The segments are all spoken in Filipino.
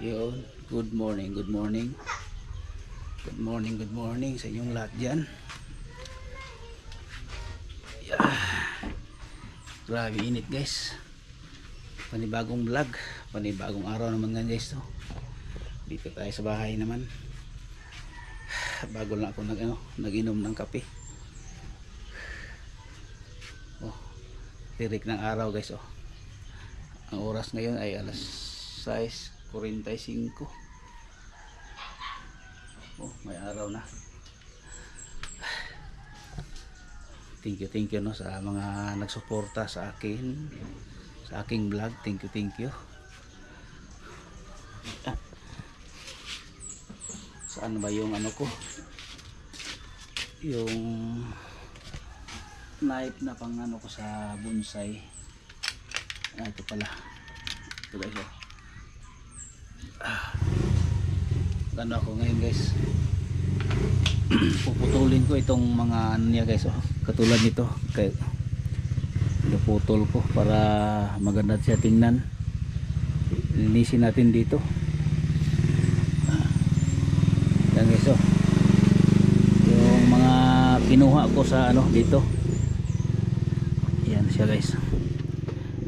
Yun, good morning, good morning. Good morning, good morning sa inyong lahat dyan. Yeah. Grabe init guys. Panibagong vlog, panibagong araw naman nga guys. So, dito tayo sa bahay naman. Bago lang ako nag-inom ng kape. Oh, tirik ng araw guys. Oh. Ang oras ngayon ay alas 6:45. Oh, may araw na. Thank you no sa mga nagsuporta sa akin, sa aking vlog. Thank you. Saan ba yung ano ko? Yung knife na pang ano ko sa bonsai. Ito pala. Ito guys. Gano ako ngayon guys. Puputulin ko itong mga ano niya guys. Katulad nito. Kaya puputol ko para maganda siya tingnan. Linisin natin dito. Yan guys. Yung mga kinuha ko sa ano dito. Yan siya guys.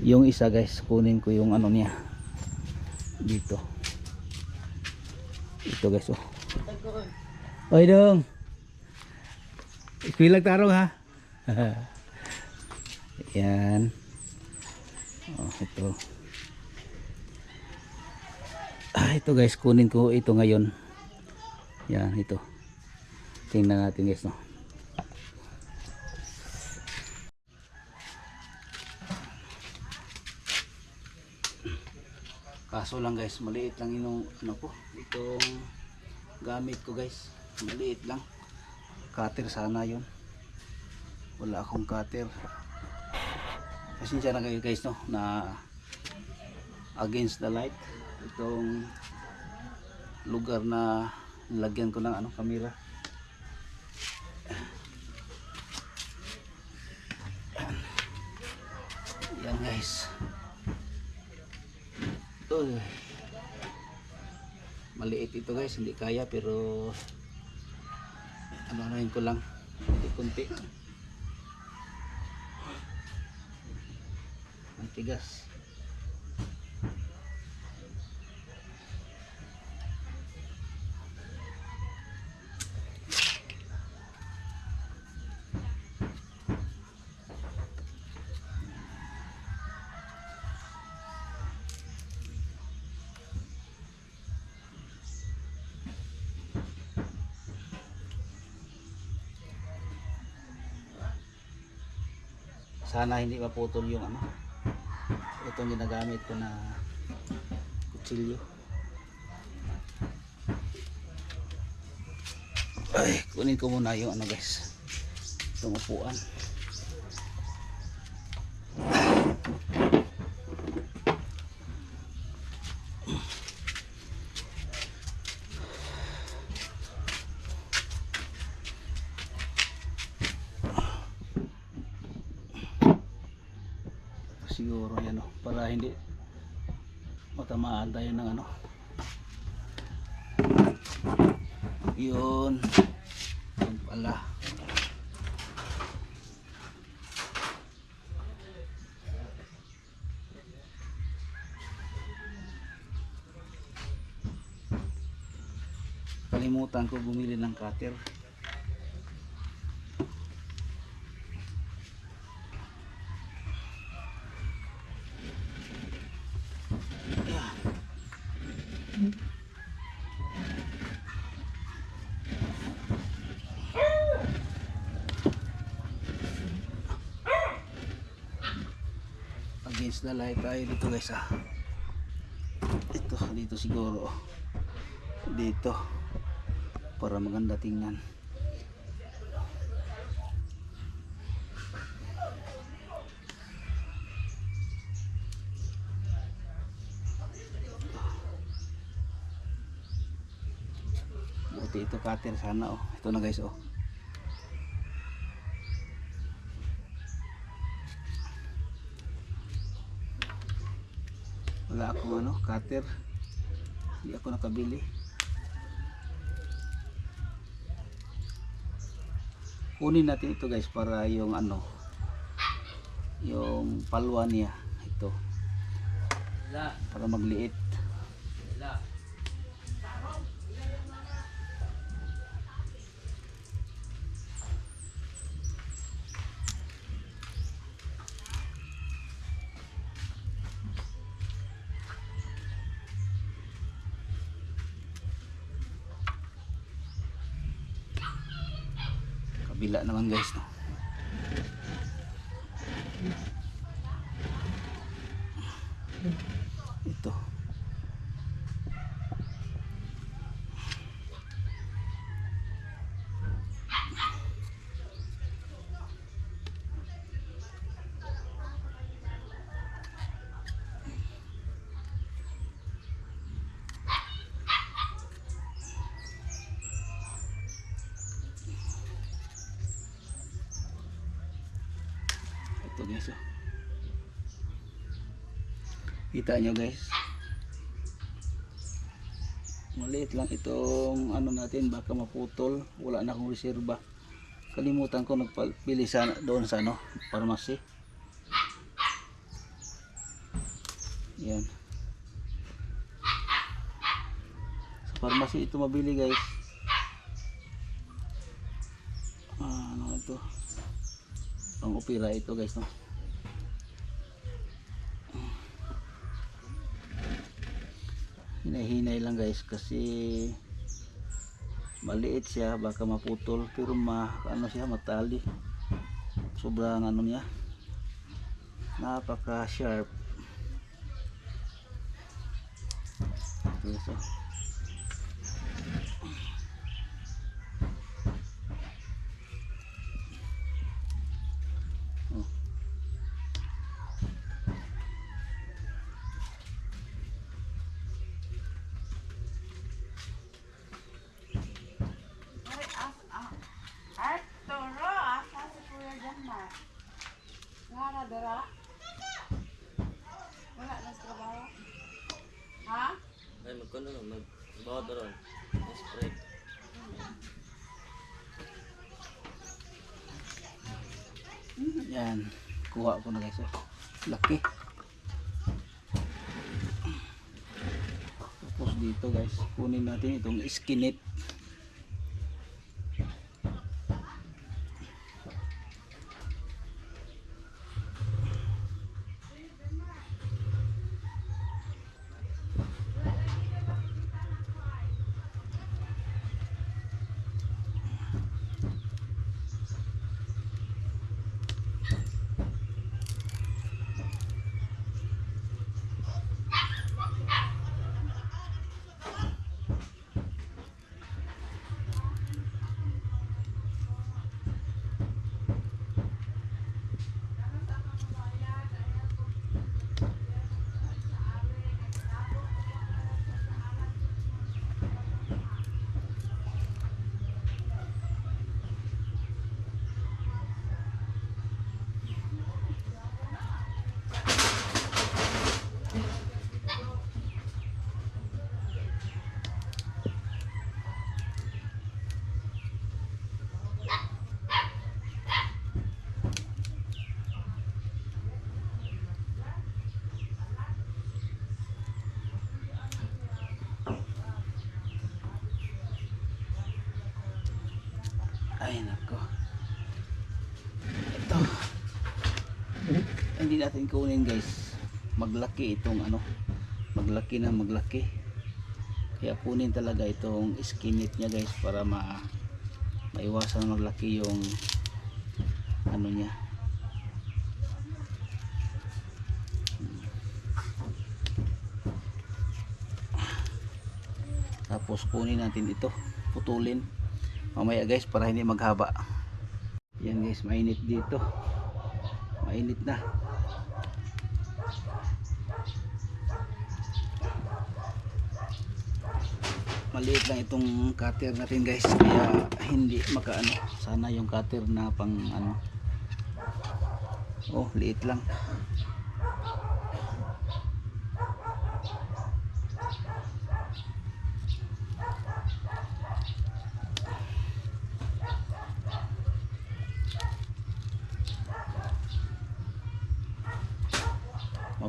Yung isa guys, kunin ko yung ano niya dito. Ito guys. Oy dong. Ikilag tarong ha. Yan. Oh, ito. Ito guys, kunin ko ito ngayon. Yan, ito. Tingnan natin guys, no. Kaso lang guys, maliit lang yung ano ko, itong gamit ko guys. Maliit lang. Cutter sana yun. Wala akong cutter. Pasensya na kayo guys, no, na against the light. Itong lugar na nilagyan ko ng ano, camera. Yan guys. Maliit ito guys, hindi kaya, pero ano ko lang kunti ang tigas. Sana hindi maputol yung ano, itong ginagamit ko na kutsilyo. Ay, kunin ko muna yung ano guys, itong upuan. Siguro yan para hindi matamaan tayo ng ano. Yun pala. Kalimutan ko bumili ng cutter. Against the light tayo dito guys dito siguro dito para maganda tingnan. Buti ito cutter sana ito na guys wala akong cutter. Hindi ako nakabili. Kunin natin ito guys para yung ano, yung palwa niya ito para magliit. Kabila naman guys, no? Ito guys, oh. Kita nyo guys, maliit lang itong ano natin, baka maputol. Wala na akong reserba, kalimutan ko nagpili sa doon sa ano, pharmacy. Yan, sa pharmacy ito mabili guys. Ano ito, ang opera ito guys, no? Hinay-hinay lang guys kasi maliit siya, baka maputol, pero ano siya, matali. Sobrang ano niya, napaka sharp. Okay, so ay magkuno magbawa doon spray. yan, kuha ko na guys, oh. Laki. Tapos dito guys, kunin natin itong skinit. Ay nako, ito hindi natin kunin guys, maglaki itong ano, maglaki na maglaki, kaya kunin talaga itong skinit nya guys para maiwasan maglaki yung ano nya. Tapos kunin natin ito, putulin mamaya guys para hindi maghaba. Yan guys, mainit dito, mainit na. Maliit lang itong cutter natin guys, kaya hindi makaano. Sana yung cutter na pang ano, oh liit lang.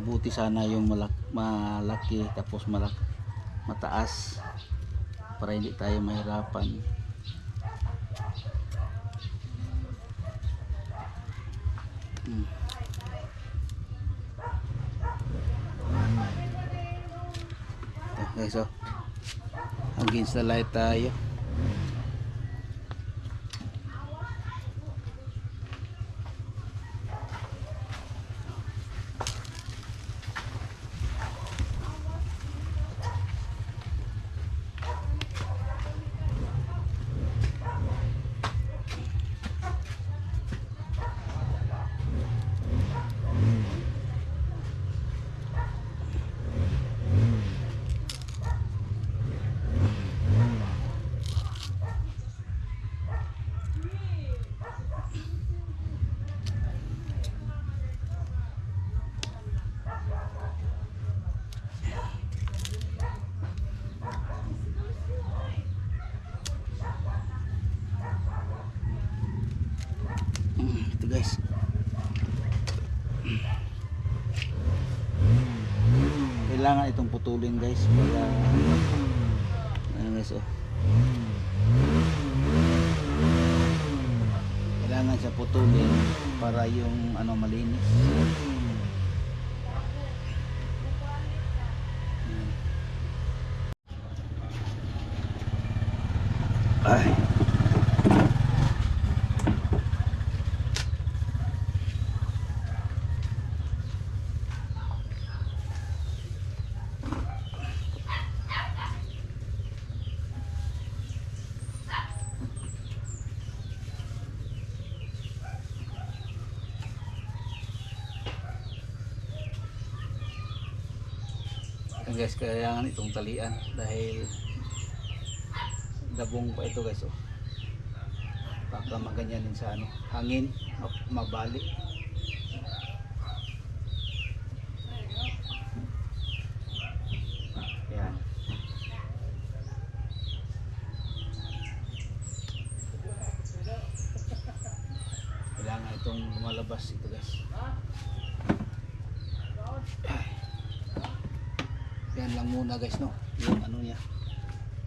mabuti sana yung malaki tapos mataas para hindi tayo mahirapan. Ito guys, oh, against the light tayo. Ito guys, kailangan itong putulin guys para ano guys, oh, kailangan siya putulin para yung ano malinis. Ay, guys, kailangan itong talian dahil dabong pa ito guys, oh. Baka maganyanin sa ano, hangin, mabali. Yan. Kailangan itong lumalabas ito guys. Yan lang muna guys, no, yung ano niya,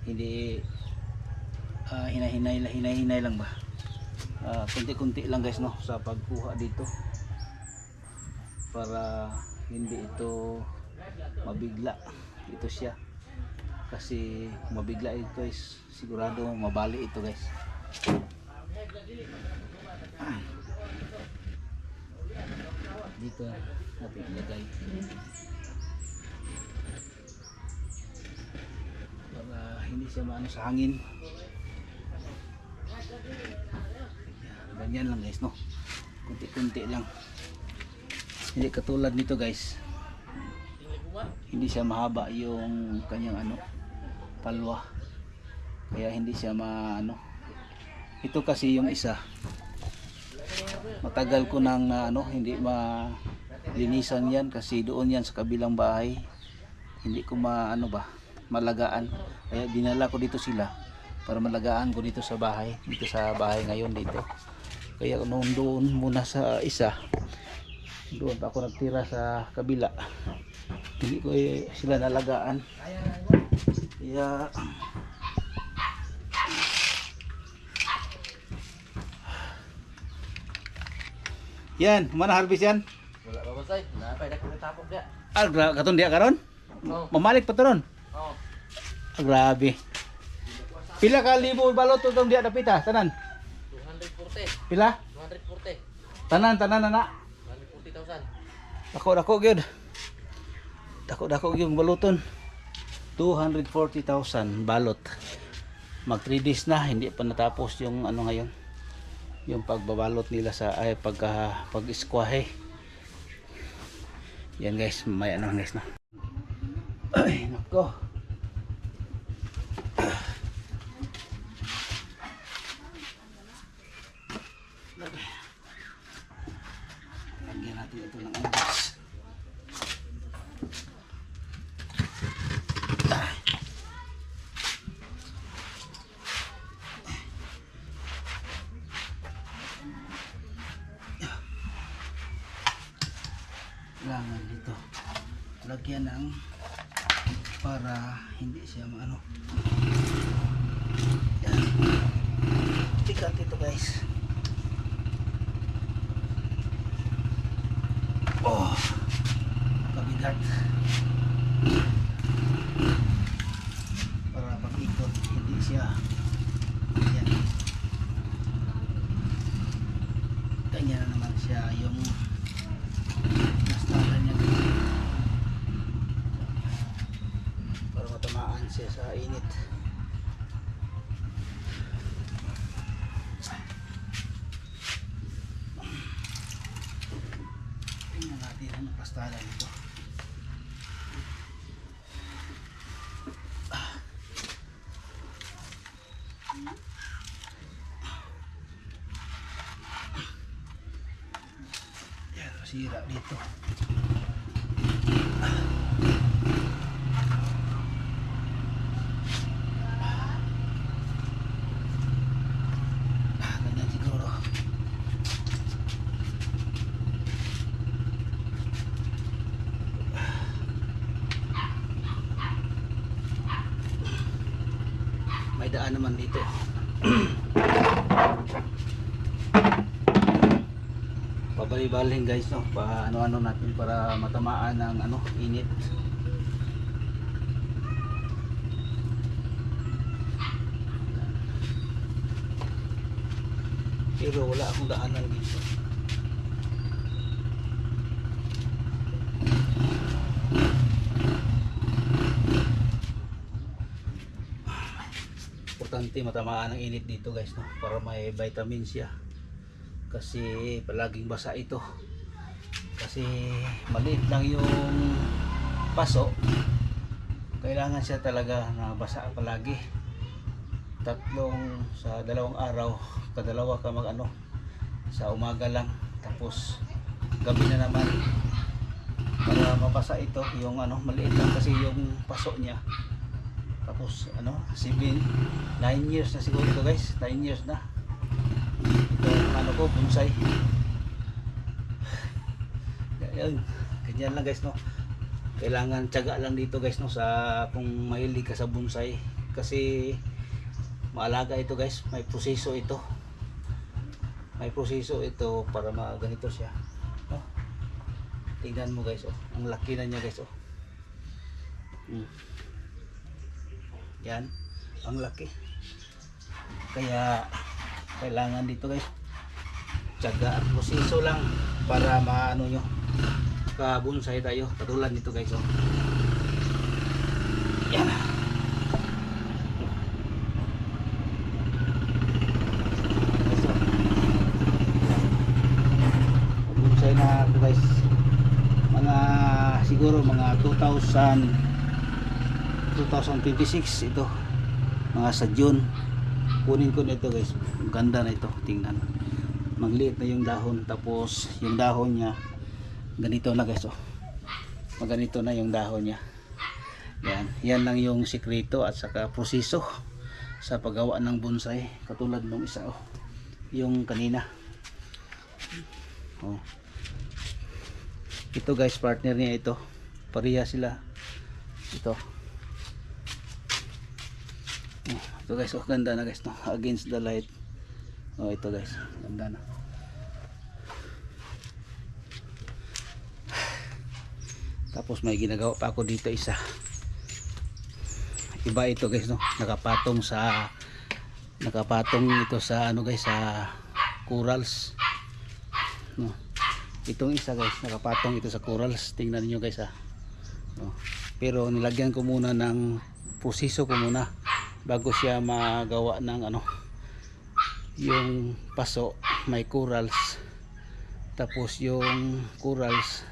hindi hinay-hinay lang ba, kunti-kunti lang guys, no, sa pagkuha dito para hindi ito mabigla. Ito siya kasi mabigla ito guys, sigurado mabali ito guys. Dito natin ilagay para hindi siya maano sa hangin. Ganyan lang guys, no, kunti-kunti lang, hindi katulad nito guys, hindi siya mahaba yung kanyang ano palwa, kaya hindi siya maano. Ito kasi yung isa matagal ko nang ano hindi malinisan yan kasi doon yan sa kabilang bahay hindi ko maano ba malagaan, kaya dinala ko dito sila para malagaan ko dito sa bahay, ngayon dito. Kaya noon doon muna sa isa, doon pa ako nagtira sa kabila, hindi ko sila nalagaan. Kaya yan, mana harvest yan? Wala pa basay. Napay na ko tapok dia. Katon dia karon? Oo. Mamalik pa to ron? Oo. Grabe. Pila ka libo balot itong dia dapita, tanan? 240. Pila? 240. Tanan na. 140,000. Dako gyud. Dako gyud baluton. 240,000 balot. Mag 3 days na, hindi pa natapos yung ano ngayon. Yung pagbabalot nila sa pag-squahe. Yan guys, may ano guys na. Ay, nako. Lagyan natin ito ng guys. Kailangan dito lagyan ng para hindi siya maano. Yan. Tikat ito guys. Oh, kabigat. Para pag-ikot hindi siya. Yan. Ganyan na naman siya yung nastalan niya para matamaan siya sa init. Tingnan natin ang nastalan nito. Yan, masira dito. Ganyan siguro. May daan naman dito. Pabali-baling guys, no, pa ano-ano natin para matamaan ng ano, init. Pero wala akong daanan dito. Importante matamaan ng init dito guys, no, para may vitamin siya. Kasi palaging basa ito. Kasi maliit lang yung paso. Kailangan siya talaga na basa palagi. Tatlong sa 2 araw, kadalawa ka mag ano, sa umaga lang, tapos gabi na naman para mabasa ito. Yung ano, maliit lang kasi yung paso niya. Tapos ano, 9 years na siguro ito guys, 9 years na. Ito ano ko, bonsai. Yan, ganyan lang guys, no. Kailangan tiyaga lang dito guys, no, sa kung mahilig ka sa bonsai. Kasi maalaga ito guys, may proseso ito. May proseso ito para maganito siya, no? Tingnan mo guys, oh. Ang laki na niya guys, oh. Yan, ang laki. Kaya kailangan dito guys, tiyaga at proseso lang para maano nyo, ka-bonsai tayo. Katulad nito guys, oh. Yan. Bonsai na ito guys, mga siguro mga 2026 ito, mga sa June kunin ko nito guys. Ganda na ito, tingnan, magliit na yung dahon, tapos yung dahon niya ganito na guys, oh. Maganito na yung dahon niya. Yan lang yung sikreto at saka proseso sa paggawa ng bonsai. Katulad nung isa, oh, yung kanina, oh. Ito guys, partner niya ito, pareha sila ito. Ito guys, oh, ganda na guys, no? Against the light. Oh, ito guys, ganda na. Tapos may ginagawa pa ako dito isa. Iba ito guys, no? Nakapatong ito sa ano guys, sa corals, no? Itong isa guys, nakapatong ito sa corals. Tingnan niyo guys, ah. No? Pero nilagyan ko muna ng proseso ko muna bago siya magawa ng ano, yung paso. May corals, tapos yung corals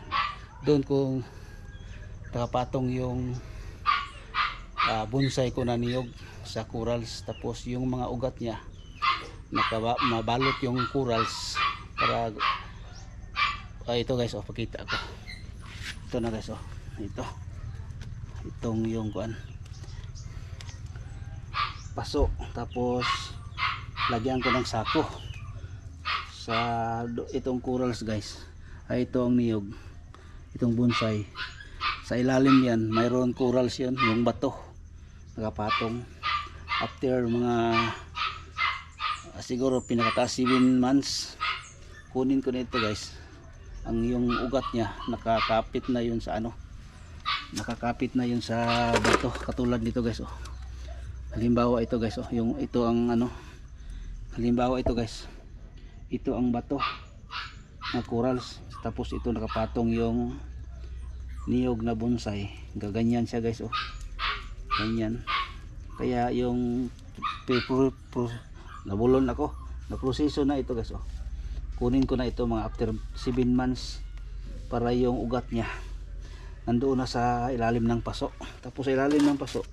doon ko nakapatong yung bonsai ko na niyog sa corals. Tapos yung mga ugat niya mabalot yung corals para ito guys, oh, pakita ko. Ito na guys, oh, itong yung kuan paso, tapos lagyan ko ng sako sa itong corals guys. Ito ang niyog, itong bonsai. Sa ilalim yan mayroon corals yun, yung bato nakapatong. After mga siguro pinakataas 7 months kunin ko nito guys. Ang yung ugat niya nakakapit na yun sa ano, nakakapit na yun sa bato, katulad nito guys. Oh, halimbawa ito guys, oh, yung ito ang ano, halimbawa ito guys, ito ang bato na corals, tapos ito nakapatong yung niyog na bonsai, gaganyan siya guys. Oh, ganyan. Kaya yung nabulon ako, na proseso na ito guys. Oh, kunin ko na ito mga after 7 months para yung ugat niya nandoon na sa ilalim ng paso. Tapos sa ilalim ng paso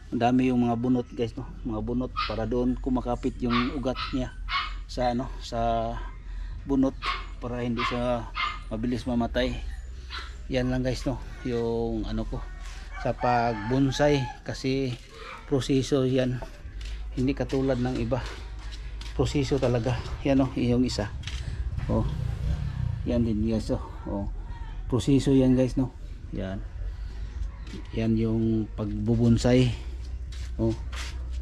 ang dami yung mga bunot guys, no, mga bunot, para doon kumakapit yung ugat niya sa ano, sa bunot, para hindi siya mabilis mamatay. Yan lang guys, no, yung ano ko sa pag bonsai, kasi proseso yan, hindi katulad ng iba, proseso talaga yan. Oh, yung isa, oh, yan din guys. Oh, proseso yan guys, no, yan yung pagbubonsai. Oh,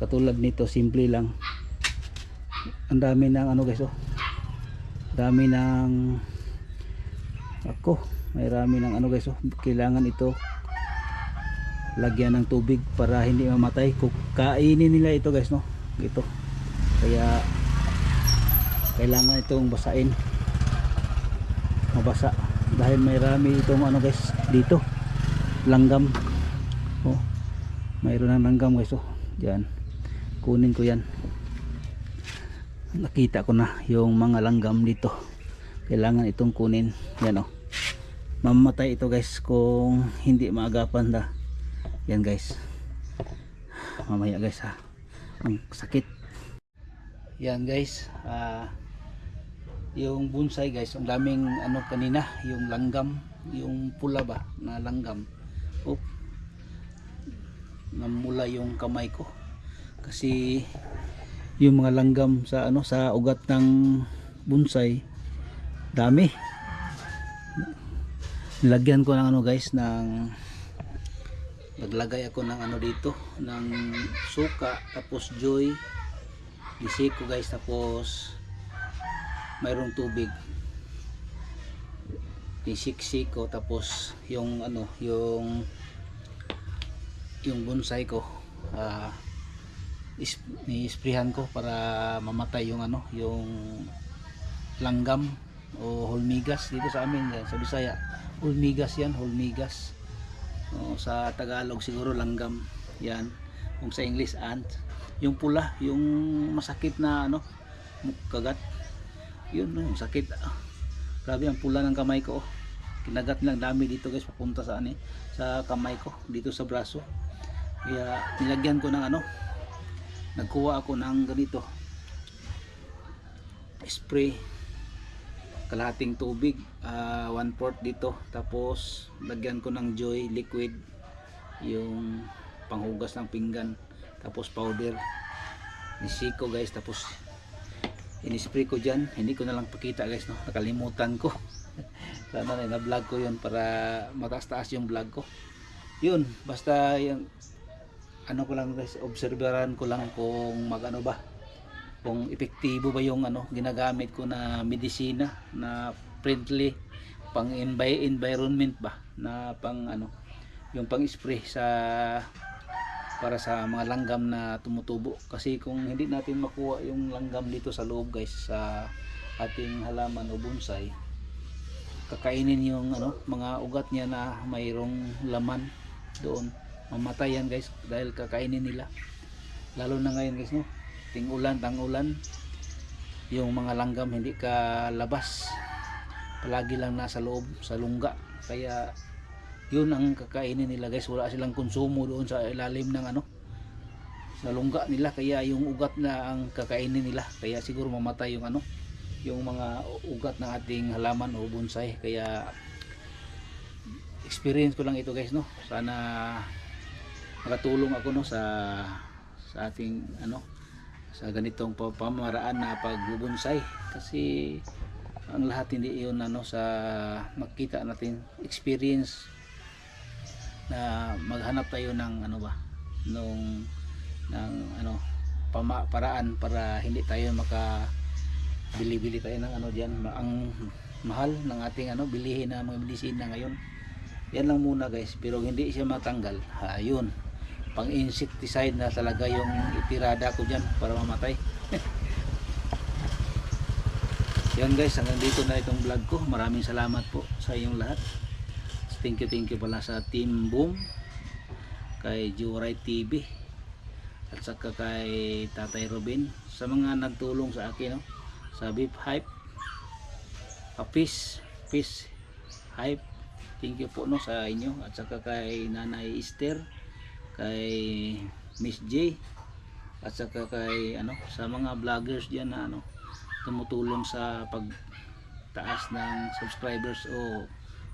katulad nito simple lang, ang dami ng ano guys. Oh, dami ng may rami ng ano guys. Oh, kailangan ito lagyan ng tubig para hindi mamatay. Kainin nila ito guys, no, ito, kaya kailangan itong basain, mabasa, dahil may rami itong ano guys dito, langgam. Oh, mayroon ng langgam guys. Oh, diyan, kunin ko yan. Nakita ko na yung mga langgam dito, kailangan itong kunin. Yan. Oh, mamamatay ito guys kung hindi maagapan na. Yan guys, mamaya guys ha, ang sakit. Yan guys, yung bonsai guys, ang daming ano kanina, yung langgam, yung pula ba na langgam. Oh, namula yung kamay ko kasi yung mga langgam sa ano, sa ugat ng bonsai dami. Nilagyan ko ng ano guys, naglagay ako ng ano dito, ng suka, tapos joy, disiko guys, tapos mayroong tubig, disik ko, tapos yung ano, yung bonsai ko, ni-sprayhan ko para mamatay yung ano, yung langgam o hulmigas. Dito sa amin sa Bisaya hulmigas yan, hulmigas. Sa Tagalog siguro langgam yan, kung sa English ant. Yung pula, yung masakit na ano, kagat, yun yung sakit. Grabe ang pula ng kamay ko. Kinagat lang dami dito guys, papunta sa ano, sa kamay ko, dito sa braso. Kaya nilagyan ko ng ano, nagkuha ako ng ganito, spray, kalahating tubig, 1/4 dito, tapos lagyan ko ng joy liquid, yung panghugas ng pinggan, tapos powder, nisiko guys, tapos inispray ko dyan. Hindi ko na lang pakita guys, no, nakalimutan ko. Sana na vlog ko yun para mataas-taas yung vlog ko. Yun, basta yung ano ko lang guys, obserbaran ko lang kung magano ba, kung epektibo ba yung ano ginagamit ko na medisina na friendly pang environment ba, na pang ano, yung pang spray sa para sa mga langgam na tumutubo. Kasi kung hindi natin makuha yung langgam dito sa loob guys, sa ating halaman o bonsai, kakainin yung ano, mga ugat niya na mayroong laman doon, mamatay yan guys, dahil kakainin nila. Lalo na ngayon guys, no, ting-ulan, tang-ulan, yung mga langgam hindi ka labas, palagi lang nasa loob sa lungga, kaya yun ang kakainin nila guys. Wala silang konsumo doon sa ilalim ng ano, sa lungga nila, kaya yung ugat na ang kakainin nila, kaya siguro mamatay yung ano, yung mga ugat ng ating halaman o bonsai. Kaya experience ko lang ito guys, no, sana makatulong ako, no, sa ating ano, sa ganitong pamaraan na pagbubonsai. Kasi ang lahat hindi yun ano, sa makita natin experience, na maghanap tayo ng ano ba nung ng ano paraan para hindi tayo maka bili-bili tayo ng ano diyan ang mahal ng ating ano bilihin na mga medisina ngayon. Yan lang muna guys, pero hindi siya matanggal. Ayun, pang insecticide na talaga yung itirada ko diyan para mamatay. Yan guys, hanggang dito na itong vlog ko. Maraming salamat po sa inyong lahat. Thank you pala sa Team Boom, kay Joyride TV, at saka kay Tatay Robin sa mga nagtulong sa akin, no? Sa Beef Hype, Peace Hype, thank you po no sa inyo, at saka kay Nanay Esther, kay Miss J, at saka kay ano sa mga vloggers diyan na ano tumutulong sa pagtaas ng subscribers o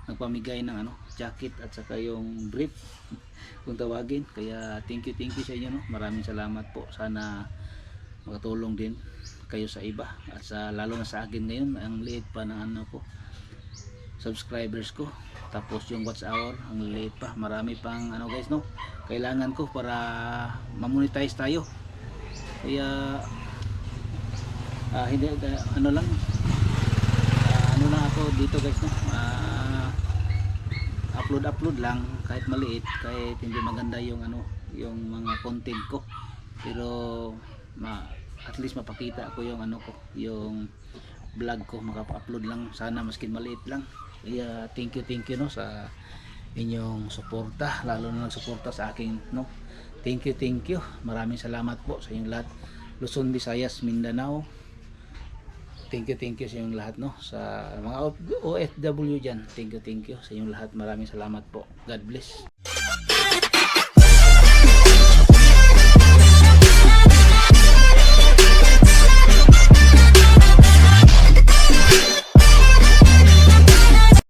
nagpamigay ng ano jacket at saka yung brief kung tawagin. Kaya thank you sa inyo, no? Maraming salamat po. Sana makatulong din kayo sa iba, at sa lalo na sa akin ngayon ang liit pa ng ano ko subscribers ko, tapos yung watch hour ang liit pa. Marami pang ano guys, no, kailangan ko para ma-monetize tayo. Kaya hindi ano lang ako dito guys, no, upload lang kahit maliit, kahit hindi maganda yung ano yung mga content ko, pero at least mapakita ko yung ano ko, yung vlog ko, makapa-upload lang sana maskin maliit lang. Kaya thank you no sa inyong suporta, lalo na nagsuporta sa akin, no. Thank you, maraming salamat po sa inyong lahat, Luzon, Visayas, Mindanao. Thank you sa inyong lahat, no, sa mga OFW dyan. Thank you sa inyong lahat. Maraming salamat po. God bless.